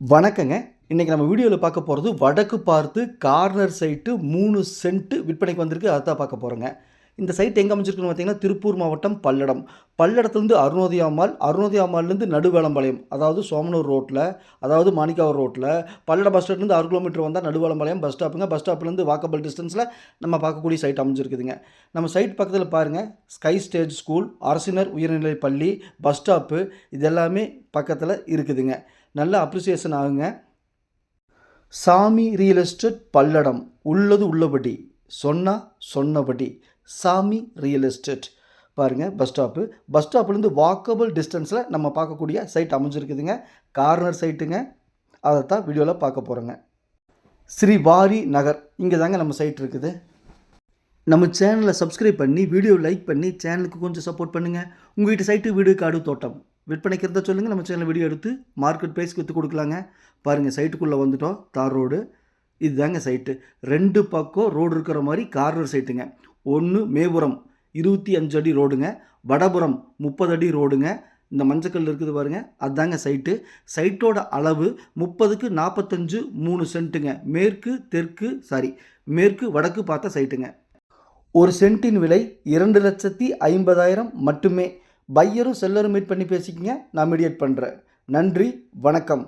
வணக்கங்க. இன்னைக்கு நம்ம வீடியோல பார்க்க போறது வடக்கு பார்த்து கார்னர் சைட்டு 3 சென்ட் விற்பனைக்கு வந்திருக்கு. அதத்தான் பார்க்க போறோங்க. இந்த சைட் எங்க அமைஞ்சிருக்குன்னு பார்த்தீங்கன்னா, திருப்பூர் மாவட்டம் பல்லடம். பல்லடத்துலேருந்து அருணோதயா மால், அருணோதயா மால்லேருந்து நடுவேலம்பாளையம், அதாவது சோமனூர் ரோட்ல, அதாவது மாணிக்காவூர் ரோட்ல, பல்லடம் பஸ் ஸ்டாண்ட்லேருந்து 6 கிலோமீட்டர் வந்தா நடுவேலம்பாளையம் பஸ் ஸ்டாப்புங்க. பஸ் ஸ்டாப்லேருந்து வாக்கபிள் டிஸ்டன்ஸில நம்ம பார்க்கக்கூடிய சைட் அமைஞ்சிருக்குதுங்க. நம்ம சைட் பக்கத்தில பாருங்க, ஸ்கை ஸ்டேஜ் ஸ்கூல், அரசினர் உயர்நிலைப் பள்ளி, பஸ் ஸ்டாப்பு இது எல்லாமே பக்கத்தில இருக்குதுங்க. நல்ல அப்ரிசியேஷன் ஆகுங்க. சாமி ரியல் எஸ்டேட் பல்லடம். உள்ளது உள்ளபடி, சொன்னா சொன்னபடி. சாமி ரியல் எஸ்டேட். பாருங்க பஸ் ஸ்டாப்பு. பஸ் ஸ்டாப்லேருந்து வாக்கபிள் டிஸ்டன்ஸில் நம்ம பார்க்கக்கூடிய சைட் அமைஞ்சிருக்குதுங்க. கார்னர் சைட்டுங்க. அதைத்தான் வீடியோவில் பார்க்க போகிறோங்க. ஸ்ரீ வாரி நகர். இங்கே தாங்க நம்ம சைட் இருக்குது. நம்ம சேனலை சப்ஸ்கிரைப் பண்ணி, வீடியோ லைக் பண்ணி, சேனலுக்கு கொஞ்சம் சப்போர்ட் பண்ணுங்கள். உங்கள் வீட்டு சைட்டு, வீடு, காடு, தோட்டம் விற்பனைக்கு இருந்தால் சொல்லுங்கள். நம்ம சேனல் வீடியோ எடுத்து மார்க்கெட் ப்ரைஸ்க்கு விற்று கொடுக்கலாங்க. பாருங்கள், சைட்டுக்குள்ளே வந்துட்டோம். தார் ரோடு இதுதாங்க சைட்டு. 2 பக்கம் ரோடு இருக்கிற மாதிரி கார்னர் சைட்டுங்க. ஒன்று மேபுரம் 25 அடி ரோடுங்க, வடபுறம் 30 அடி ரோடுங்க. இந்த மஞ்சக்கல் இருக்குது பாருங்கள், அதுதாங்க சைட்டு. சைட்டோட அளவு 30க்கு 45 3 சென்ட்டுங்க. மேற்கு வடக்கு பார்த்த சைட்டுங்க. ஒரு சென்ட்டின் விலை 2,50,000 மட்டுமே. பையரும் செல்லரும் மீட் பண்ணி பேசிக்கங்க. நான் மீடியேட் பண்ணுறேன். நன்றி, வணக்கம்.